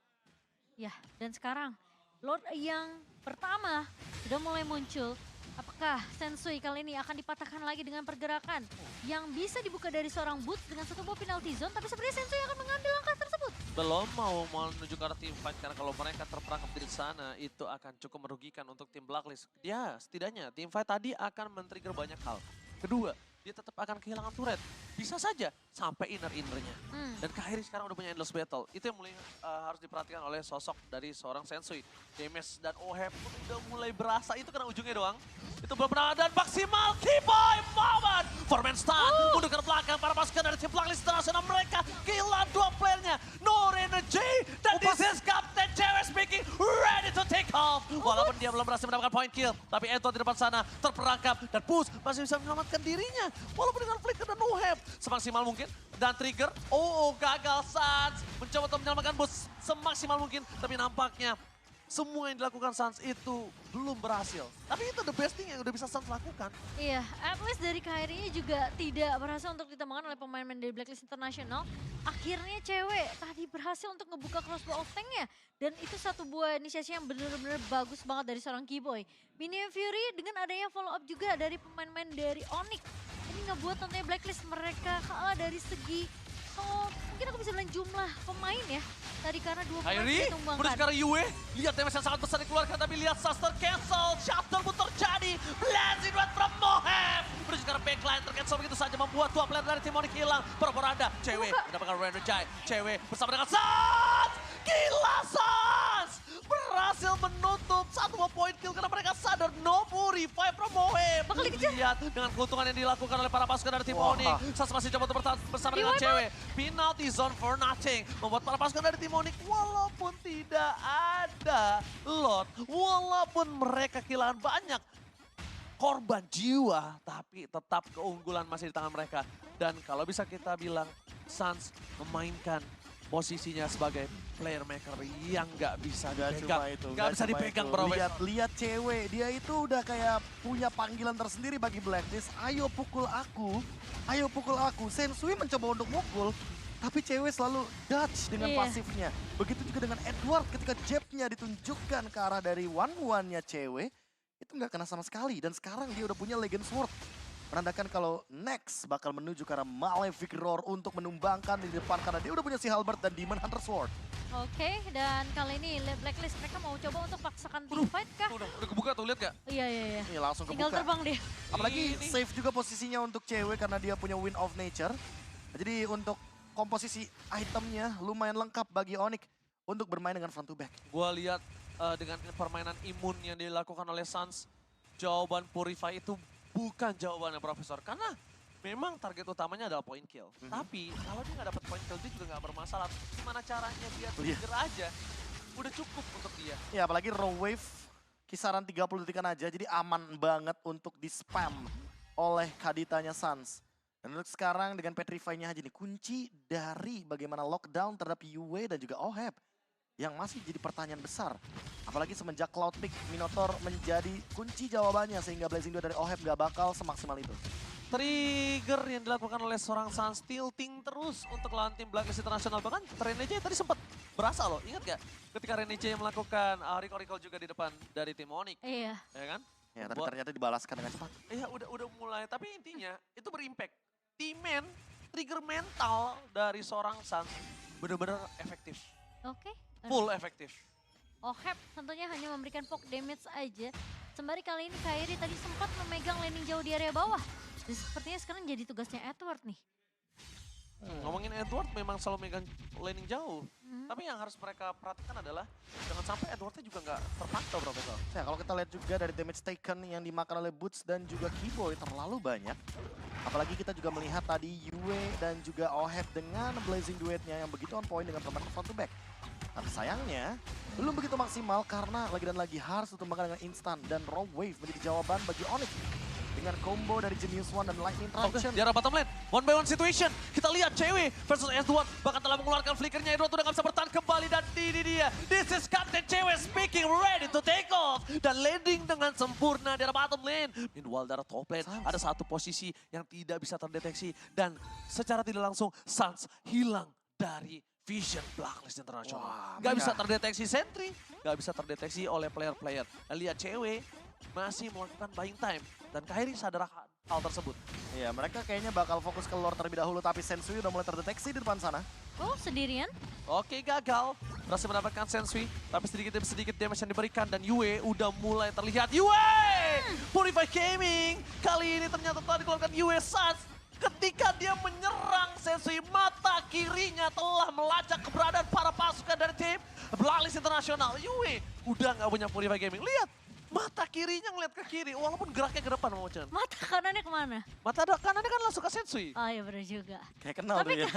Ya, dan sekarang Lord yang pertama sudah mulai muncul. Apakah Sensui kali ini akan dipatahkan lagi dengan pergerakan yang bisa dibuka dari seorang Boots dengan 1 buah penalty zone, tapi sebenarnya Sensui akan mengambil langkah tersebut. Belum mau menuju ke arah team fight, karena kalau mereka terperangkap di sana itu akan cukup merugikan untuk tim Blacklist. Ya, setidaknya team fight tadi akan men-trigger banyak hal. Kedua, dia tetap akan kehilangan turret. Bisa saja sampai inner-innernya. Dan Kairi sekarang udah punya endless battle. Itu yang mulai harus diperhatikan oleh sosok dari seorang Sensui. Damage dan OHEP pun udah mulai berasa. Itu kena ujungnya doang. Itu belum pernah, dan maksimal Keyboy moment. Foreman stun, mundur ke belakang para pasukan dari tim Blacklist International. Mereka kehilangan 2 playernya. No Energy dan this is Captain Cewek speaking, ready to take off. Walaupun dia belum berhasil mendapatkan point kill, tapi Eto di depan sana terperangkap dan Push masih bisa menyelamatkan dirinya. Walaupun dengan flicker dan OHEP semaksimal mungkin. Dan trigger, gagal Sans. Mencoba untuk menyelamatkan Boots semaksimal mungkin, tapi nampaknya semua yang dilakukan Sans itu belum berhasil. Tapi itu the best thing yang udah bisa Sans lakukan. Iya, at least dari Kairi juga tidak berhasil untuk ditembakkan oleh pemain-pemain dari Blacklist International. Akhirnya Cewek tadi berhasil untuk ngebuka crossbow of tank-nya. Dan itu satu buah inisiasi yang benar-benar bagus banget dari seorang Keyboy. Minion Fury dengan adanya follow up juga dari pemain-pemain dari Onyx. Ini ngebuat tentunya Blacklist mereka kalah dari segi, mungkin aku bisa bilang jumlah pemain ya. tadi karena 2 pemain Kairi, ditumbangkan. kemudian sekarang Yue. Lihat damage yang sangat besar dikeluarkan, tapi lihat Suster cancel. Shuttle pun terjadi. Blazing Rod from Mohem. Kemudian sekarang backline tercancel begitu saja, membuat 2 player dari tim Onyx hilang. Pura-pura Cewek mendapatkan Renderjai. Cewek bersama dengan Sans. Gila Sans! Berhasil menutup 1 poin kill karena mereka sadar Nobu revive from Mohem. Bakal dikejar. Lihat dengan keuntungan yang dilakukan oleh para pasukan dari tim Onyx. Sans masih coba untuk bertahan bersama dengan Cewek. Penalty zone for nothing. Membuat para pasukan dari tim Onyx walaupun tidak ada lot. Walaupun mereka kehilangan banyak korban jiwa. Tapi tetap keunggulan masih di tangan mereka. Dan kalau bisa kita bilang Sans memainkan posisinya sebagai player maker yang nggak bisa dipegang. Nggak bisa dipegang bro. Lihat Cewek, dia itu udah kayak punya panggilan tersendiri bagi Blacklist. Ayo pukul aku, ayo pukul aku. Sensui mencoba untuk mukul, tapi Cewek selalu dodge dengan pasifnya. Begitu juga dengan Edward ketika jabnya ditunjukkan ke arah dari one-one-nya Cewek. Itu nggak kena sama sekali, dan sekarang dia udah punya Legend Sword. Menandakan kalau next bakal menuju ke arah Malefic Roar untuk menumbangkan di depan karena dia udah punya si Halberd dan Demon Hunter Sword. Oke, dan kali ini Blacklist mereka mau coba untuk paksakan team fight kah? Udah kebuka tuh, lihat gak? Iya. Ini langsung Tinggal kebuka. terbang dia. Apalagi safe juga posisinya untuk Cewek karena dia punya Wind of Nature. Jadi untuk komposisi itemnya lumayan lengkap bagi Onyx untuk bermain dengan front to back. Gua lihat dengan permainan imun yang dilakukan oleh Sans, jawaban Purify itu bukan jawabannya Profesor. Karena memang target utamanya adalah point kill. Tapi kalau dia nggak dapat point kill dia juga nggak bermasalah. Gimana caranya dia trigger aja, udah cukup untuk dia. Ya apalagi raw wave kisaran 30 detikan aja, jadi aman banget untuk di-spam oleh Kaditanya Sans. Dan untuk sekarang dengan Petrify-nya aja nih, kunci dari bagaimana lockdown terhadap Yue dan juga Oheb yang masih jadi pertanyaan besar. Apalagi semenjak Cloud Peak, Minotaur menjadi kunci jawabannya sehingga Blazing 2 dari Oheb gak bakal semaksimal itu. Trigger yang dilakukan oleh seorang Sans, tilting terus untuk lawan tim Blacklist International. Bahkan Renege tadi sempat berasa loh, ingat gak? Ketika Renege melakukan recall juga di depan dari tim Onyx. Iya. Ya kan? Ya tapi ternyata dibalaskan dengan cepat. Iya udah mulai, tapi intinya itu berimpact. Teammate, trigger mental dari seorang Sans benar-benar efektif. Oke. Full efektif. Oheb tentunya hanya memberikan poke damage aja. Sembari kali ini Kairi tadi sempat memegang landing jauh di area bawah. Dan sepertinya sekarang jadi tugasnya Edward nih. Ngomongin Edward memang selalu megang landing jauh. Tapi yang harus mereka perhatikan adalah jangan sampai Edwardnya juga nggak terpantau Profesor. Ya kalau kita lihat juga dari damage taken yang dimakan oleh Boots dan juga Keyboy terlalu banyak. Apalagi kita juga melihat tadi Yue dan juga Oheb dengan Blazing duetnya yang begitu on point dengan permainan front to back. Tapi sayangnya belum begitu maksimal karena lagi dan lagi harus ditumbangkan dengan instan dan raw wave menjadi jawaban bagi Onyx. Dengan combo dari Genius One dan Lightning Traction. Di arah bottom lane, one by one situation. Kita lihat Cewek versus S2 bahkan telah mengeluarkan flickernya. Edward udah gak bisa bertahan kembali dan ini dia. This is Captain Cewek speaking, ready to take off. Dan landing dengan sempurna di arah bottom lane. Meanwhile di arah top lane ada satu posisi yang tidak bisa terdeteksi. Dan secara tidak langsung Sans hilang dari Vision Blacklist International. Gak bisa terdeteksi sentry, gak bisa terdeteksi oleh player-player. Lihat Cewek masih melakukan buying time. Dan Kairi sadar hal tersebut. Iya, mereka kayaknya bakal fokus ke lore terlebih dahulu, tapi Sensui udah mulai terdeteksi di depan sana. Oh, sendirian? Oke, gagal. Berhasil mendapatkan Sensui, tapi sedikit demi sedikit damage yang diberikan. Dan Yue udah mulai terlihat. Yue! Purify Gaming! Kali ini ternyata telah dikeluarkan Yue Sans. Ketika dia menyerang Sensui, mata kirinya telah melacak keberadaan para pasukan dari tim Blacklist International. Yue udah nggak punya Purify Gaming. Lihat, mata kirinya ngeliat ke kiri, walaupun geraknya ke depan, Mochen. Mata kanannya kemana? Mata kanannya kan langsung ke Sensui. Oh iya bener juga. Kayak kenal tuh ya.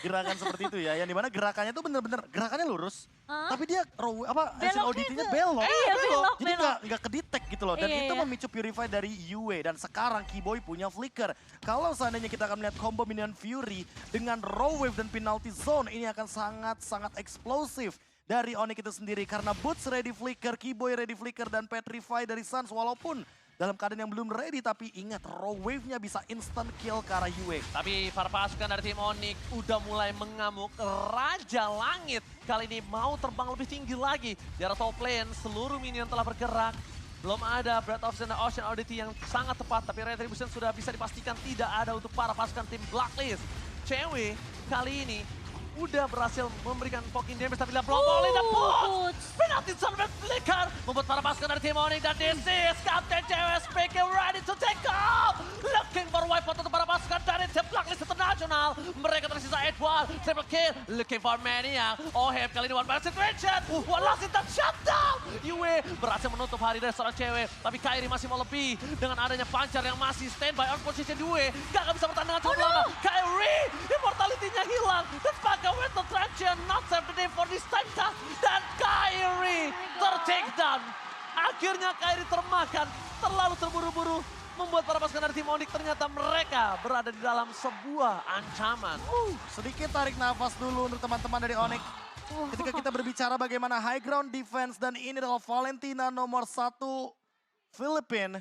Gerakan seperti itu ya, yang dimana gerakannya tuh bener-bener, gerakannya lurus. Tapi dia action auditinya belok. Iya belok, Jadi nggak kedetek gitu loh. Dan Iya, itu iya. memicu Purify dari Yue. Dan sekarang Keyboy punya flicker. Kalau seandainya kita akan melihat combo Minion Fury dengan Raw Wave dan Penalty Zone, ini akan sangat-sangat eksplosif dari Onyx itu sendiri. Karena Boots ready flicker, Keyboy ready flicker, dan Petrify dari Sans. Walaupun dalam keadaan yang belum ready, tapi ingat Raw Wave-nya bisa instant kill ke arah Yue. Tapi para pasukan dari tim Onyx udah mulai mengamuk. Raja Langit kali ini mau terbang lebih tinggi lagi. Di arah top lane, seluruh minion telah bergerak. Belum ada Breath of the Ocean Oddity yang sangat tepat, tapi Retribution sudah bisa dipastikan tidak ada untuk para pasukan tim Blacklist. Cewek kali ini udah berhasil memberikan poking damage, tapi lihat blow volley dan Boots. Penalti Sunbed flicker membuat para pasukan dari tim Onyx, dan this is Captain JW speaking ready to take off. Looking for wipeout untuk para pasukan dari tim Blacklist International. Mereka tersisa Edward, triple kill, looking for Maniac. Oheb kali ini one man situation. One last hit dan shutdown. Yue berhasil menutup hari dari seorang cewek, tapi Kairi masih mau lebih dengan adanya Pancar yang masih standby on position Yue. Gak bisa bertahan dengan cukup lama. Kairi, immortality-nya hilang. Dan pakai with the traction, not save the day for this time. Dan Kairi ter-take down. Akhirnya Kairi termakan, terlalu terburu-buru. Membuat para pasukan dari tim Onyx ternyata mereka berada di dalam sebuah ancaman. Sedikit tarik nafas dulu untuk teman-teman dari Onyx. Ketika kita berbicara bagaimana high ground defense, dan ini adalah Valentina nomor 1 Filipina.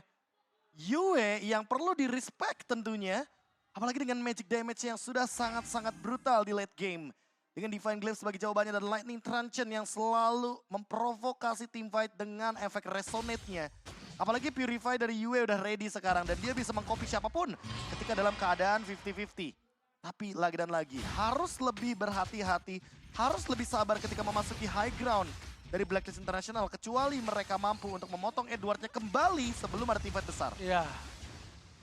Yue yang perlu di-respect tentunya. Apalagi dengan magic damage yang sudah sangat-sangat brutal di late game. Dengan Divine Glaive sebagai jawabannya dan Lightning Truncheon yang selalu memprovokasi teamfight dengan efek resonate-nya. Apalagi Purify dari Yue udah ready sekarang dan dia bisa mengcopy siapapun ketika dalam keadaan 50-50. Tapi lagi dan lagi harus lebih berhati-hati, harus lebih sabar ketika memasuki high ground dari Blacklist International. Kecuali mereka mampu untuk memotong Edwardnya kembali sebelum ada teamfight besar. Iya.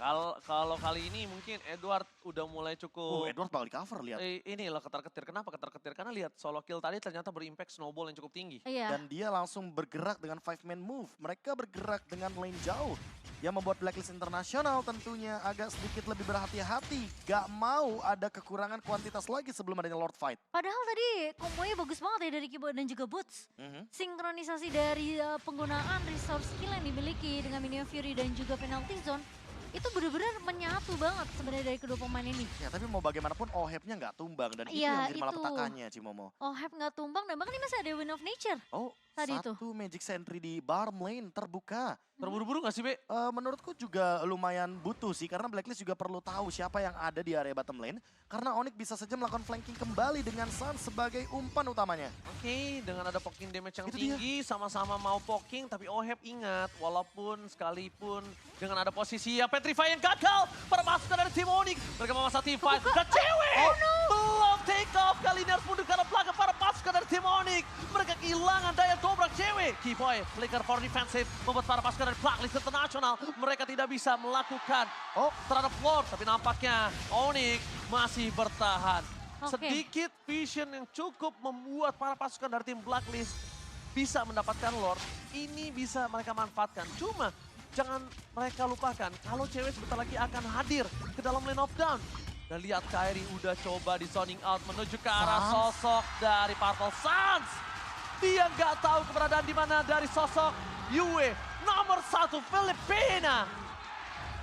Kalau kali ini mungkin Edward udah mulai cukup... Edward bakal di cover, lihat. Inilah ketar-ketir. Kenapa ketar-ketir? Karena lihat solo kill tadi ternyata berimpact snowball yang cukup tinggi. Iya. Dan dia langsung bergerak dengan 5-man move. Mereka bergerak dengan lane jauh. Yang membuat Blacklist International tentunya agak sedikit lebih berhati-hati. Gak mau ada kekurangan kuantitas lagi sebelum adanya Lord Fight. Padahal tadi kombonya bagus banget ya dari Kibo dan juga Boots. Sinkronisasi dari penggunaan resource skill yang dimiliki dengan Minion Fury dan juga Penalty Zone. Itu benar-benar menyatu banget sebenarnya dari kedua pemain ini. Ya tapi mau bagaimanapun Oheb-nya nggak tumbang. Dan itu yang jadi malapetakannya Cimomo. Oheb nggak tumbang dan bahkan ini masih ada Wind of Nature. Oh, tadi satu itu. Magic Sentry di bottom lane terbuka. Terburu-buru gak sih, Be? Menurutku juga lumayan butuh sih, karena Blacklist juga perlu tahu siapa yang ada di area bottom lane. Karena Onyx bisa saja melakukan flanking kembali dengan Sun sebagai umpan utamanya. Oke, dengan ada poking damage yang Itu tinggi, sama-sama mau poking, tapi Oheb ingat, walaupun sekalipun dengan ada posisi yang Petrify yang gagal, para pasukan dari tim Onyx, mereka memaksa team fight, dan cewek belum take off, kali ini harus mundur karena belakang para pasukan dari tim Onyx. Mereka kehilangan daya dobrak cewek. Keyboy, flicker for defensive, membuat para pasukan dari Blacklist International, mereka tidak bisa melakukan terhadap Lord, tapi nampaknya Onyx masih bertahan. Sedikit vision yang cukup membuat para pasukan dari tim Blacklist bisa mendapatkan Lord, ini bisa mereka manfaatkan. Cuma jangan mereka lupakan kalau cewek sebentar lagi akan hadir ke dalam lane of down. Dan lihat Kairi udah coba di zoning out menuju ke arah sosok dari Purple Suns. Dia nggak tahu keberadaan di mana dari sosok Yue nomor 1 Filipina.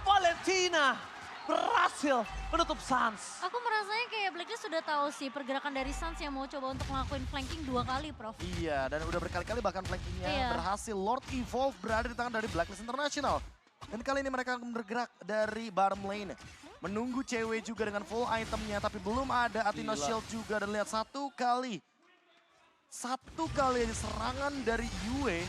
Valentina berhasil menutup Suns. Aku merasanya kayak Blacklist sudah tahu sih pergerakan dari Suns yang mau coba untuk ngelakuin flanking 2 kali, Prof. Iya, dan udah berkali-kali bahkan flankingnya berhasil. Lord Evolve berada di tangan dari Blacklist International. Dan kali ini mereka akan bergerak dari bottom lane. Menunggu cewek juga dengan full itemnya, tapi belum ada Athena Shield juga. Dan lihat satu kali serangan dari Yue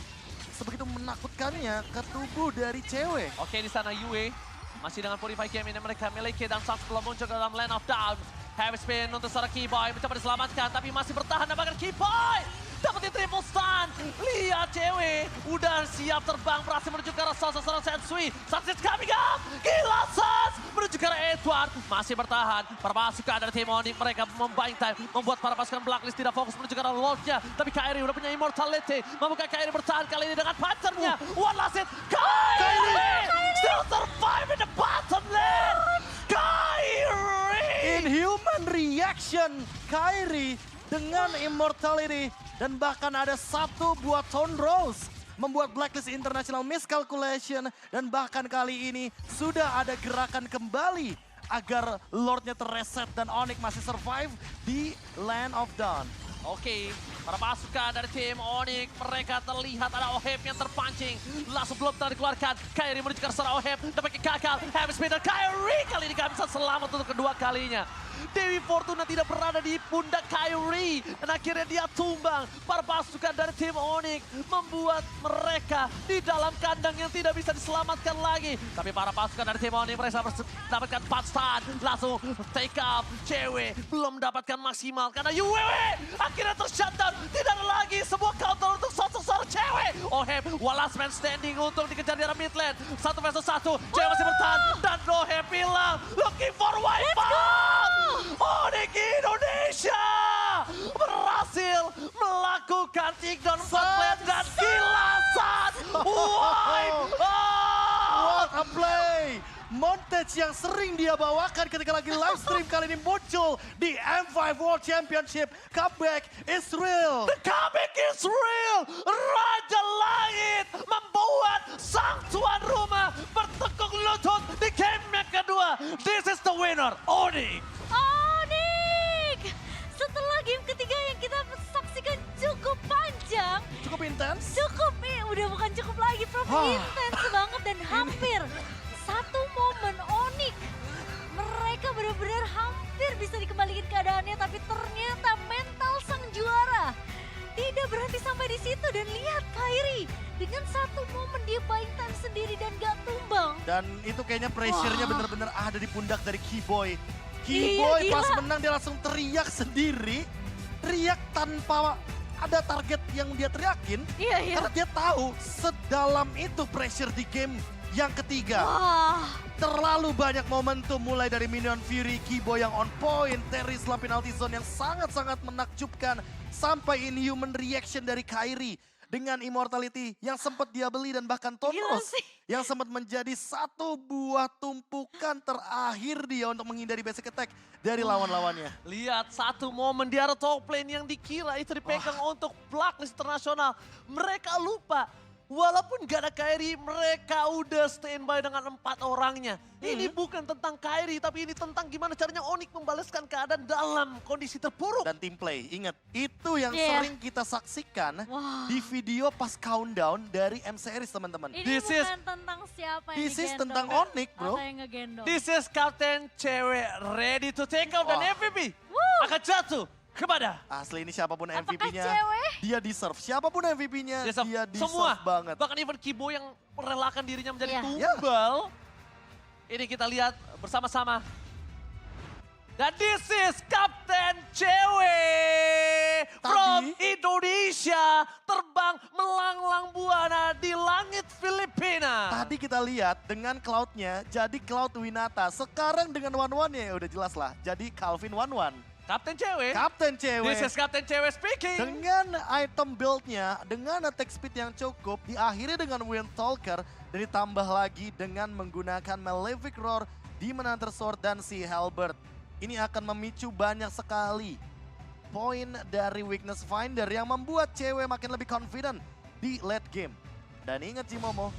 sebegitu menakutkannya ke tubuh dari cewek. Oke, di sana Yue masih dengan Purify game ini mereka miliki, dan Suns belum muncul ke dalam lane of down. Heavy spin untuk seorang Keyboy, mencoba diselamatkan tapi masih bertahan, dan bahkan Keyboy dapetin triple stun. Lihat cewek udah siap terbang, berhasil menuju ke arah Suns seorang Sensui. Suns is coming up, gila Suns menuju ke arah Edward, masih bertahan. Para pasukan dari tim Onyx mereka membuying time, membuat para pasukan Blacklist tidak fokus menuju ke arah Lordnya. Tapi Kairi udah punya immortality, mampukah Kairi bertahan kali ini dengan pancernya? One last hit, Kairi still survive in the bottom lane. Kairi! Inhuman reaction Kairi dengan immortality. Dan bahkan ada satu buat Tone Rose. Membuat Blacklist International miscalculation. Dan bahkan kali ini sudah ada gerakan kembali agar Lordnya terreset dan Onyx masih survive di Land of Dawn. Oke, Para pasukan dari tim Onyx, mereka terlihat ada Oheb yang terpancing. Langsung belum telah dikeluarkan. Kairi menuju ke arah Oheb, dapat gagal. Heavy Speed dan Kairi kali ini gak bisa selamat untuk kedua kalinya. Dewi Fortuna tidak berada di pundak Kairi. Dan akhirnya dia tumbang. Para pasukan dari tim Onyx membuat mereka di dalam kandang yang tidak bisa diselamatkan lagi. Tapi para pasukan dari tim Onyx mereka mendapatkan 4 stun. Langsung take up. Cewek belum mendapatkan maksimal karena UWW akhirnya tershutdown. Tidak ada lagi sebuah counter untuk sosok seorang cewek. Oheb, last man standing untuk dikejar di arah mid lane. 1 versus 1, cewek masih bertahan. Dan Oheb bilang, looking for wipeout. Onyx Indonesia berhasil melakukan takedown 4 lane dan kilasan wipeout. What a play! Montage yang sering dia bawakan ketika lagi live stream kali ini muncul di M5 World Championship. Comeback is real. The comeback is real. Raja Langit membuat sang tuan rumah bertekuk lutut di game yang kedua. This is the winner, Onyx. Onyx! Setelah game ketiga yang kita saksikan cukup panjang, Cukup intens. udah bukan cukup lagi, Prof. Intens banget dan hampir satu momen Onyx. Mereka benar-benar hampir bisa dikembalikan keadaannya, tapi ternyata mental sang juara tidak berhenti sampai di situ. Dan lihat Kairi, dengan satu momen dia buying time sendiri dan gak tumbang. Dan itu kayaknya pressure-nya Wah. benar-benar ada di pundak dari Keyboy. Iya, Keyboy gila. pas menang dia langsung teriak sendiri. Teriak tanpa ada target yang dia teriakin. Iya. Karena dia tahu sedalam itu pressure di game yang ketiga. Wah, Terlalu banyak momentum mulai dari Minion Fury, Keyboy yang on point, Terry setelah penalty zone yang sangat-sangat menakjubkan. Sampai inhuman reaction dari Kairi dengan immortality yang sempat dia beli dan bahkan gila Tonros sih. yang sempat menjadi satu buah tumpukan terakhir dia untuk menghindari basic attack dari lawan-lawannya. Lihat satu momen di arah top lane yang dikira itu dipegang untuk Blacklist Internasional. Mereka lupa. Walaupun gak ada Kairi, mereka udah standby dengan 4 orangnya. Ini bukan tentang Kairi, tapi ini tentang gimana caranya Onyx membalaskan keadaan dalam kondisi terpuruk. Dan team play, ingat itu yang Iya. sering kita saksikan Wah. di video pas countdown dari M Series teman-teman. Ini This is- bukan tentang siapa yang This is digendong tentang Onyx, bro. atau yang ngegendong. This is Captain Cewek ready to take out dan Wah. MVP Woo. akan jatuh kepada Asli ini siapapun Apakah MVP-nya, cewek? dia deserve. Siapapun MVP-nya, dia deserve semua. banget. Bahkan even Kibo yang merelakan dirinya menjadi Iya. tumbal. Ini kita lihat bersama-sama. Dan this is Kapten Cewek from Indonesia terbang melanglang buana di langit Filipina. Tadi kita lihat dengan Cloud-nya jadi Cloud Winata. Sekarang dengan One-One-nya ya udah jelas lah. Jadi Calvin One-One. Kapten Cewek. Kapten Cewek. This is Kapten Cewek speaking. Dengan item build-nya, dengan attack speed yang cukup, diakhiri dengan Wind Talker, dan ditambah lagi dengan menggunakan Malefic Roar, Demon Hunter Sword, dan si Halberd. Ini akan memicu banyak sekali poin dari Weakness Finder yang membuat cewek makin lebih confident di late game. Dan ingat Jimomo,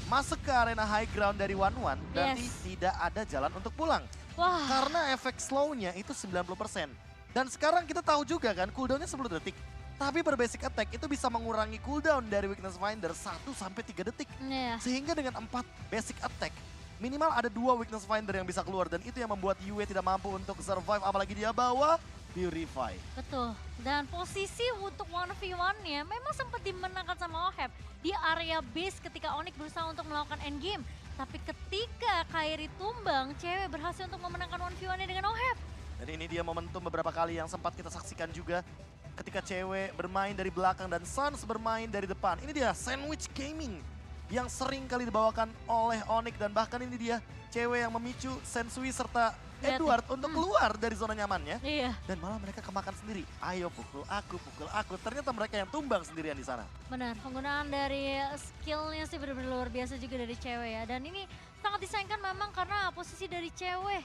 masuk ke arena high ground dari One-One, berarti tidak ada jalan untuk pulang. Wah, Karena efek slow-nya itu 90%. Dan sekarang kita tahu juga kan cooldown-nya 10 detik. Tapi berbasic attack itu bisa mengurangi cooldown dari Weakness Finder 1-3 detik. iya. Sehingga dengan 4 basic attack, minimal ada 2 Weakness Finder yang bisa keluar. Dan itu yang membuat Yue tidak mampu untuk survive, apalagi dia bawa Purify. Betul. Dan posisi untuk 1v1-nya memang sempat dimenangkan sama Oheb di area base ketika Onyx berusaha untuk melakukan endgame. Tapi ketika Kairi tumbang, cewek berhasil untuk memenangkan 1v1-nya dengan Oheb. Dan ini dia momentum beberapa kali yang sempat kita saksikan juga. Ketika cewek bermain dari belakang dan Suns bermain dari depan. Ini dia sandwich gaming yang sering kali dibawakan oleh Onyx. Dan bahkan ini dia cewek yang memicu Sensui serta Lihat Edward untuk keluar dari zona nyamannya. Iya, Dan malah mereka kemakan sendiri. Ayo pukul aku, pukul aku. Ternyata mereka yang tumbang sendirian di sana. benar. Penggunaan dari skillnya sih benar-benar luar biasa juga dari cewek ya. Dan ini sangat disayangkan memang karena posisi dari cewek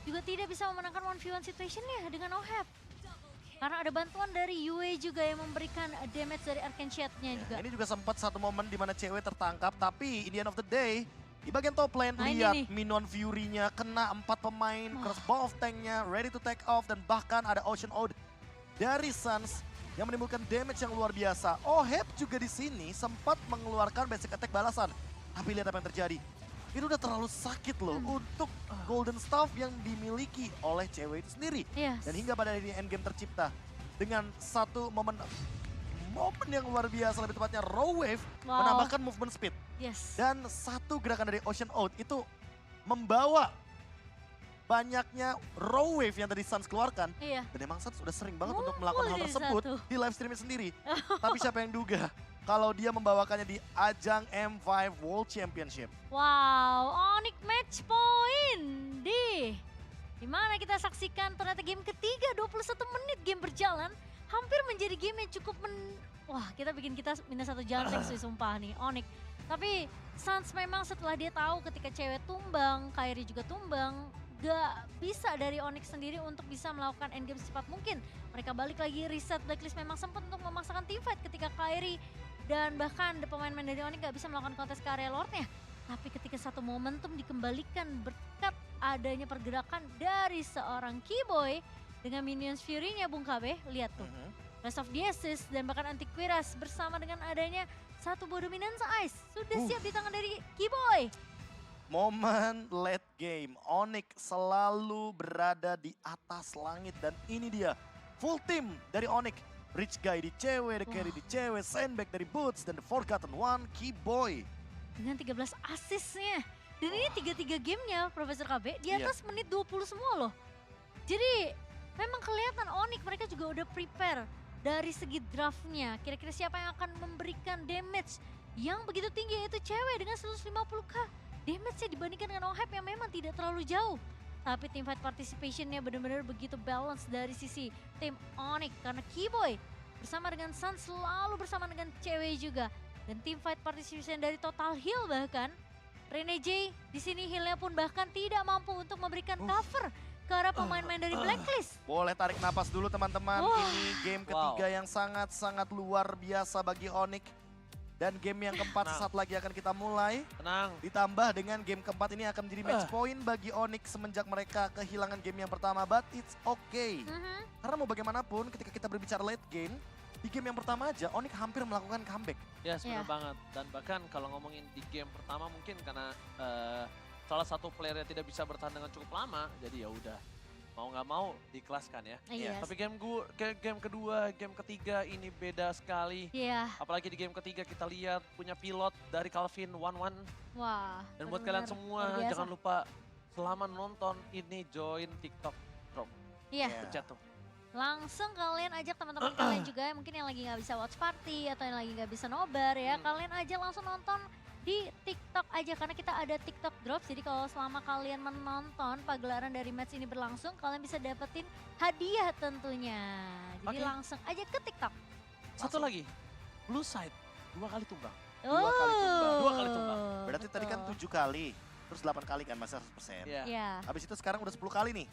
juga tidak bisa memenangkan 1v1 situationnya dengan Oheb. Karena ada bantuan dari Yue juga yang memberikan damage dari Arcane Shade-nya juga. Ini juga sempat satu momen di mana cewek tertangkap. Tapi in the end of the day, di bagian top lane, Nah, ini lihat nih. Minion Fury-nya kena 4 pemain, crossbow of tank-nya, ready to take off, dan bahkan ada Ocean Ode dari Suns yang menimbulkan damage yang luar biasa. Oheb juga di sini sempat mengeluarkan basic attack balasan. Tapi lihat apa yang terjadi. Itu udah terlalu sakit loh untuk Golden Staff yang dimiliki oleh cewek itu sendiri. Yes. Dan hingga pada ini endgame tercipta dengan satu momen yang luar biasa, lebih tepatnya Raw Wave menambahkan movement speed. Yes. Dan satu gerakan dari Ocean Out itu membawa banyaknya Raw Wave yang tadi Suns keluarkan. Iya. Dan emang Suns udah sering banget untuk melakukan hal jadi tersebut satu. di live streamnya sendiri. Tapi siapa yang duga kalau dia membawakannya di ajang M5 World Championship. Wow, Onyx match point di mana kita saksikan ternyata game ketiga 21 menit game berjalan. Hampir menjadi game yang cukup wah, kita bikin kita minus 1 jantung sih sumpah nih Onyx. Tapi Suns memang setelah dia tahu ketika cewek tumbang, Kyrie juga tumbang, gak bisa dari Onyx sendiri untuk bisa melakukan endgame secepat mungkin. Mereka balik lagi reset Blacklist memang sempat untuk memaksakan teamfight ketika Kyrie dan bahkan pemain-pemain dari Onyx gak bisa melakukan kontes ke area Lordnya. Tapi ketika satu momentum dikembalikan berkat adanya pergerakan dari seorang Keyboy dengan minions Fury-nya Bung KB, lihat tuh. Rest of the Assist dan bahkan Antiquiras bersama dengan adanya satu buah Dominance Ice sudah siap di tangan dari Keyboy. Momen late game, Onyx selalu berada di atas langit dan ini dia full team dari Onyx. Rich Guy di cewek, The Carry di cewek, Sandbag dari Boots dan The Forgotten One, Keyboy. Dengan 13 assist-nya. Dan ini 3-3 gamenya Profesor KB di atas menit 20 semua loh. Jadi memang kelihatan Onyx mereka juga udah prepare dari segi draftnya. Kira-kira siapa yang akan memberikan damage yang begitu tinggi, yaitu cewek dengan 150k. Damage-nya dibandingkan dengan Oheb yang memang tidak terlalu jauh. Tapi teamfight participation-nya benar-benar begitu balance dari sisi tim Onyx. Karena Keyboy bersama dengan Suns selalu bersama dengan cewek juga. Dan teamfight participation dari Total Heal bahkan. Rene J di sini heal-nya pun bahkan tidak mampu untuk memberikan cover ke arah pemain-pemain dari Blacklist. Boleh tarik napas dulu teman-teman. Ini game ketiga yang sangat-sangat luar biasa bagi Onyx. Dan game yang keempat saat lagi akan kita mulai. Tenang. Ditambah dengan game keempat ini akan menjadi match point bagi Onyx semenjak mereka kehilangan game yang pertama. But it's okay. Karena mau bagaimanapun ketika kita berbicara late game, di game yang pertama aja Onyx hampir melakukan comeback. Yes, benar banget. Dan bahkan kalau ngomongin di game pertama mungkin karena salah satu player yang tidak bisa bertahan dengan cukup lama, jadi ya udah mau nggak mau dikelaskan ya. Yes. Tapi game kedua, game ketiga ini beda sekali. Iya. Apalagi di game ketiga kita lihat punya pilot dari Calvin 1-1. Wah. Dan buat kalian semua jangan lupa selama nonton ini join TikTok Drop. Iya. Pencet tuh. Langsung kalian ajak teman-teman kalian juga mungkin yang lagi nggak bisa watch party atau yang lagi nggak bisa nobar ya, kalian aja langsung nonton di TikTok aja karena kita ada TikTok Drops. Jadi kalau selama kalian menonton pagelaran dari match ini berlangsung, kalian bisa dapetin hadiah tentunya. Jadi langsung aja ke TikTok. Satu lagi, Blue Side 2 kali tumbang. Dua kali tumbang. Oh, Berarti tadi kan 7 kali. Terus 8 kali kan masih 100%. Iya. Habis itu sekarang udah 10 kali nih.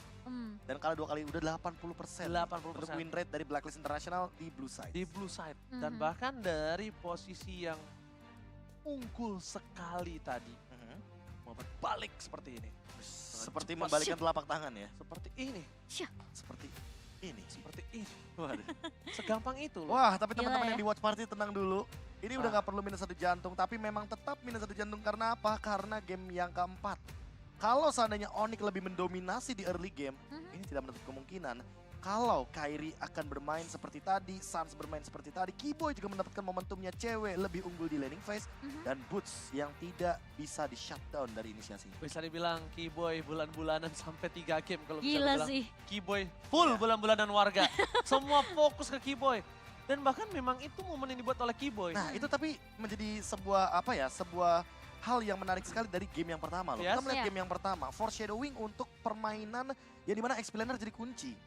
Dan kalau 2 kali udah 80%. 80%. Untuk win rate dari Blacklist International di Blue Side. Di Blue Side. Dan bahkan dari posisi yang unggul sekali tadi. Mau berbalik seperti ini. Seperti membalikkan telapak tangan ya. Seperti ini. Seperti ini. Seperti ini. Waduh. Segampang itu loh. Wah, tapi teman-teman yang di watch party tenang dulu. Ini udah gak perlu minus 1 jantung, tapi memang tetap minus 1 jantung karena apa? Karena game yang keempat. Kalau seandainya Onyx lebih mendominasi di early game, ini tidak menutup kemungkinan. Kalau Kyrie akan bermain seperti tadi, Suns bermain seperti tadi, Keyboy juga mendapatkan momentumnya cewek lebih unggul di laning phase, dan Boots yang tidak bisa di shutdown dari inisiasi. Bisa dibilang Keyboy bulan-bulanan sampai 3 game kalau bisa Gila dibilang. sih. Keyboy full bulan-bulanan warga. Semua fokus ke Keyboy. Dan bahkan memang itu momen yang dibuat oleh Keyboy. Nah itu tapi menjadi sebuah sebuah hal yang menarik sekali dari game yang pertama loh. Kita melihat game yang pertama, foreshadowing untuk permainan yang dimana Explainer jadi kunci.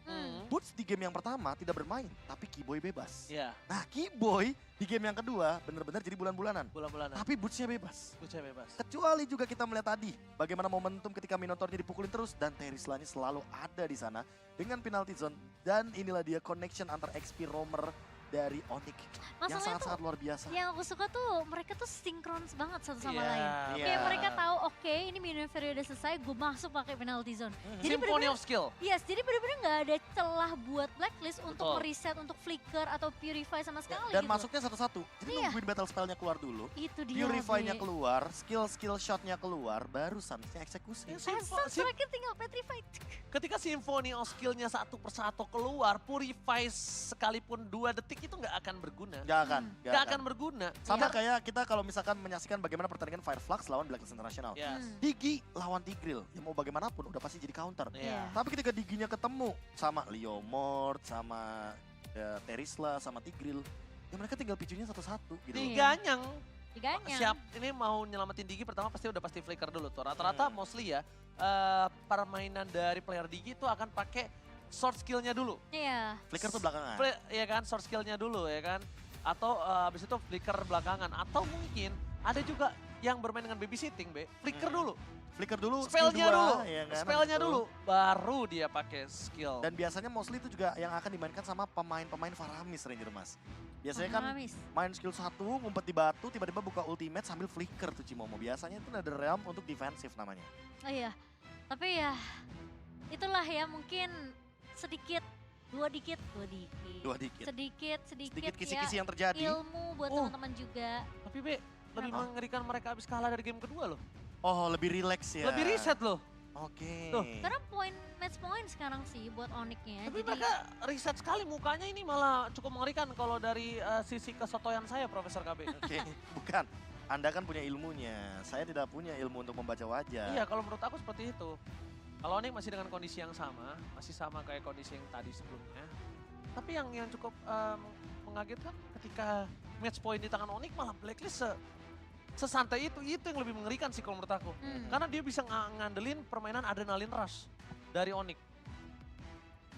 Boots di game yang pertama tidak bermain, tapi Keyboy bebas. Nah Keyboy di game yang kedua benar-benar jadi bulan-bulanan. Tapi Bootsnya bebas. Kecuali juga kita melihat tadi bagaimana momentum ketika Minotaurnya dipukulin terus dan Terisla selalu ada di sana dengan penalty zone. Dan inilah dia connection antara XP Roamer dari Onyx yang Masalahnya sangat-sangat luar biasa. Yang aku suka tuh mereka tuh sinkron banget satu sama Iya, lain. iya. Kayak mereka tahu oke ini minion periode selesai gue masuk pakai penalty zone. Jadi Symphony bener-bener of skill. yes, jadi bener-bener nggak ada celah buat blacklist untuk Betul. mereset, untuk flicker atau purify sama sekali Dan gitu. masuknya satu-satu. Jadi Iya. nungguin battle spellnya keluar dulu. Itu dia. Purify-nya Be. keluar, skill shotnya keluar, baru Sunsnya eksekusi. Essence terakhir tinggal petrify. Ketika Symphony of skill-nya satu persatu keluar, Purify sekalipun 2 detik itu nggak akan berguna. Gak akan, Nggak akan berguna. Sama kayak kita kalau misalkan menyaksikan bagaimana pertandingan Fireflux lawan Blacklist International. Yes. Digi lawan Tigreal, ya mau bagaimanapun udah pasti jadi counter. Iya. Tapi ketika Diginya ketemu sama Leomord, sama Terisla, sama Tigreal, ya mereka tinggal picunya satu-satu gitu. Tiganya Tiganya. siap ini mau nyelamatin Digi pertama pasti flicker dulu tuh. Rata-rata mostly ya permainan dari player Digi itu akan pakai short skill-nya dulu. Iya. Flicker tuh belakangan. Ya kan, short skill-nya dulu ya kan. Atau habis itu flicker belakangan. Atau mungkin ada juga yang bermain dengan babysitting, Flicker dulu. Flicker dulu, Spellnya skill dulu, dua, ya kan, spellnya habis itu. dulu, baru dia pakai skill. Dan biasanya mostly itu juga yang akan dimainkan sama pemain-pemain Faramis Ranger Mas. Biasanya kan Faramis. main skill 1, ngumpet di batu, tiba-tiba buka ultimate sambil flicker tuh Cimomo. Biasanya itu ada realm untuk defensif namanya. Oh iya. Tapi ya itulah ya mungkin sedikit, dua dikit. Dua dikit. Sedikit Sedikit ya kisi-kisi yang terjadi. ilmu buat Oh. teman-teman juga. Tapi lebih mengerikan mereka habis kalah dari game kedua loh. Oh, lebih relax ya. Lebih reset loh. Oke. Tuh. Karena match point sekarang sih buat Onyx-nya. Tapi Jadi mereka riset sekali mukanya ini malah cukup mengerikan kalau dari sisi kesotoyan saya Profesor KB. Oke, bukan. Anda kan punya ilmunya. Saya tidak punya ilmu untuk membaca wajah. Iya, kalau menurut aku seperti itu. Kalau Onyx masih dengan kondisi yang sama, masih sama kayak kondisi yang tadi sebelumnya. Tapi yang cukup mengagetkan ketika match point di tangan Onyx malah Blacklist sesantai itu yang lebih mengerikan sih kalau menurut aku. Karena dia bisa ngandelin permainan adrenalin rush dari Onyx.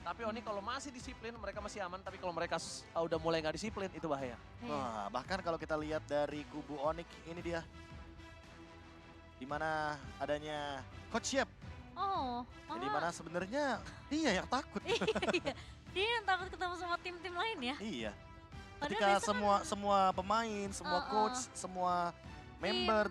Tapi Onyx kalau masih disiplin mereka masih aman, tapi kalau mereka udah mulai nggak disiplin itu bahaya. Wah, bahkan kalau kita lihat dari kubu Onyx ini dia. Di mana adanya Coach Yep. Oh, Di mana sebenarnya dia yang takut. iya. Dia yang takut ketemu sama tim-tim lain ya. Iya. Padahal Ketika biasa kan semua pemain, semua coach, semua member